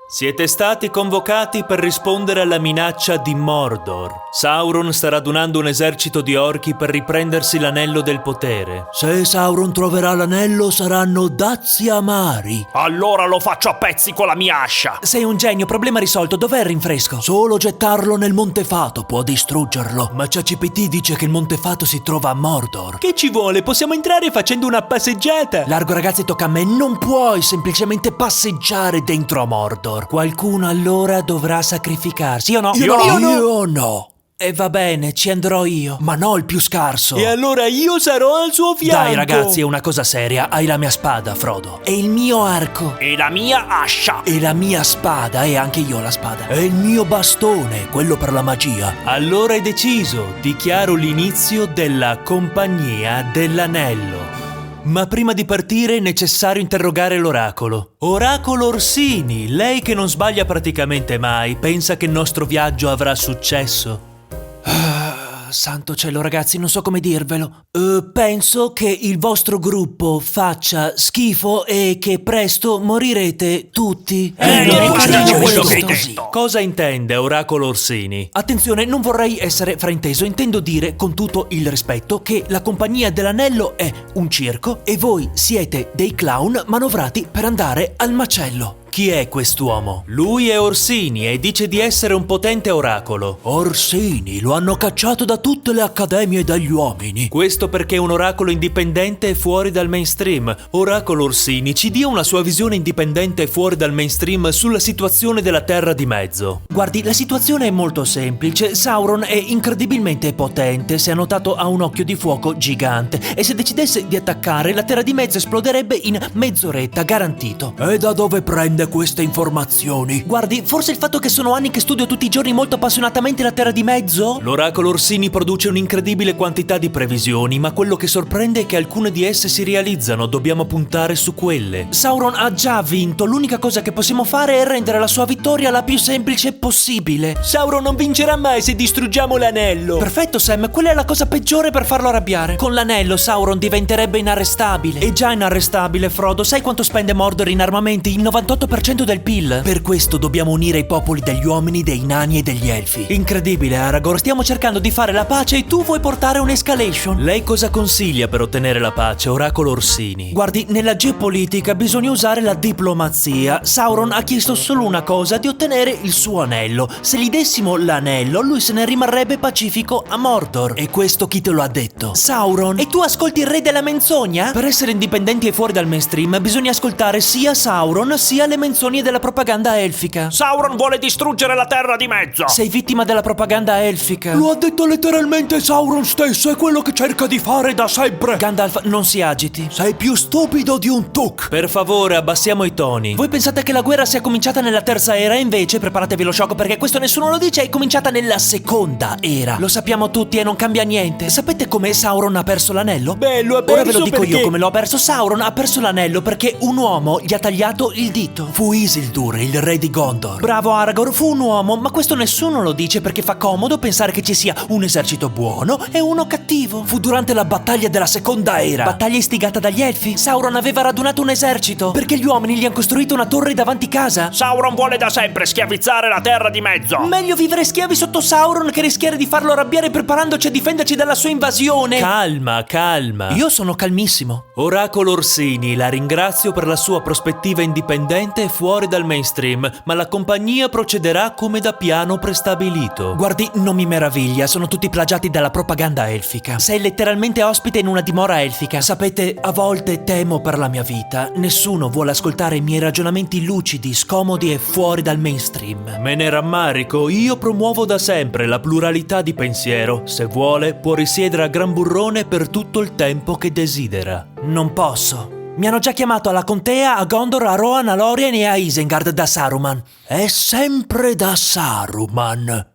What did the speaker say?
Siete stati convocati per rispondere alla minaccia di Mordor. Sauron sta radunando un esercito di orchi per riprendersi l'anello del potere. Se Sauron troverà l'anello saranno dazi amari. Allora lo faccio a pezzi con la mia ascia. Sei un genio, problema risolto, dov'è il rinfresco? Solo gettarlo nel Montefato può distruggerlo. Ma ChatGPT dice che il Montefato si trova a Mordor. Che ci vuole? Possiamo entrare facendo una passeggiata. Largo ragazzi, tocca a me, non puoi semplicemente passeggiare dentro a Mordor. Qualcuno allora dovrà sacrificarsi. Io no. Io no. E va bene, ci andrò io. Ma no, il più scarso. E allora io sarò al suo fianco. Dai ragazzi, è una cosa seria. Hai la mia spada, Frodo. E il mio arco. E la mia ascia. E la mia spada. E anche io ho la spada. E il mio bastone, quello per la magia. Allora è deciso. Dichiaro l'inizio della Compagnia dell'Anello. Ma prima di partire è necessario interrogare l'oracolo. Oracolo Orsini, lei che non sbaglia praticamente mai, pensa che il nostro viaggio avrà successo? Santo cielo ragazzi, non so come dirvelo. Penso che il vostro gruppo faccia schifo e che presto morirete tutti. Cosa intende Oracolo Orsini? Attenzione, non vorrei essere frainteso, intendo dire con tutto il rispetto che la Compagnia dell'Anello è un circo e voi siete dei clown manovrati per andare al macello. Chi è quest'uomo? Lui è Orsini e dice di essere un potente oracolo. Orsini, lo hanno cacciato da tutte le accademie degli uomini. Questo perché è un oracolo indipendente e fuori dal mainstream. Oracolo Orsini, ci dia una sua visione indipendente e fuori dal mainstream sulla situazione della Terra di Mezzo. Guardi, la situazione è molto semplice. Sauron è incredibilmente potente, se annotato ha un occhio di fuoco gigante e se decidesse di attaccare la Terra di Mezzo esploderebbe in mezz'oretta, garantito. E da dove prende queste informazioni? Guardi, forse il fatto che sono anni che studio tutti i giorni molto appassionatamente la Terra di Mezzo? L'oracolo Orsini produce un'incredibile quantità di previsioni, ma quello che sorprende è che alcune di esse si realizzano, dobbiamo puntare su quelle. Sauron ha già vinto, l'unica cosa che possiamo fare è rendere la sua vittoria la più semplice possibile. Sauron non vincerà mai se distruggiamo l'anello. Perfetto Sam, quella è la cosa peggiore per farlo arrabbiare. Con l'anello Sauron diventerebbe inarrestabile. È già inarrestabile, Frodo, sai quanto spende Mordor in armamenti? Il 98% del PIL. Per questo dobbiamo unire i popoli degli uomini, dei nani e degli elfi. Incredibile, Aragorn, stiamo cercando di fare la pace e tu vuoi portare un'escalation. Lei cosa consiglia per ottenere la pace, Oracolo Orsini? Guardi, nella geopolitica bisogna usare la diplomazia. Sauron ha chiesto solo una cosa, di ottenere il suo anello. Se gli dessimo l'anello, lui se ne rimarrebbe pacifico a Mordor. E questo chi te lo ha detto? Sauron. E tu ascolti il re della menzogna? Per essere indipendenti e fuori dal mainstream bisogna ascoltare sia Sauron sia le menzogne della propaganda elfica. Sauron vuole distruggere la Terra di Mezzo. Sei vittima della propaganda elfica. Lo ha detto letteralmente Sauron stesso, è quello che cerca di fare da sempre. Gandalf, non si agiti. Sei più stupido di un tuk. Per favore, abbassiamo i toni. Voi pensate che la guerra sia cominciata nella terza era, invece preparatevi lo shock perché questo nessuno lo dice, è cominciata nella seconda era. Lo sappiamo tutti e non cambia niente. Sapete come Sauron ha perso l'anello? Beh, lo ha perso. Ora ve lo dico perché... io come lo ha perso. Sauron ha perso l'anello perché un uomo gli ha tagliato il dito. Fu Isildur, il re di Gondor. Bravo Aragorn, fu un uomo, ma questo nessuno lo dice perché fa comodo pensare che ci sia un esercito buono e uno cattivo. Fu durante la battaglia della seconda era. Battaglia istigata dagli elfi. Sauron aveva radunato un esercito perché gli uomini gli hanno costruito una torre davanti casa. Sauron vuole da sempre schiavizzare la Terra di Mezzo. Meglio vivere schiavi sotto Sauron che rischiare di farlo arrabbiare preparandoci a difenderci dalla sua invasione. Calma, calma. Io sono calmissimo. Oracolo Orsini, la ringrazio per la sua prospettiva indipendente e fuori dal mainstream, ma la compagnia procederà come da piano prestabilito. Guardi, non mi meraviglia, sono tutti plagiati dalla propaganda elfica. Sei letteralmente ospite in una dimora elfica. Sapete, a volte temo per la mia vita. Nessuno vuole ascoltare i miei ragionamenti lucidi, scomodi e fuori dal mainstream. Me ne rammarico, io promuovo da sempre la pluralità di pensiero. Se vuole, può risiedere a Gran Burrone per tutto il tempo che desidera. Non posso. Mi hanno già chiamato alla contea, a Gondor, a Rohan, a Lorien e a Isengard da Saruman. È sempre da Saruman.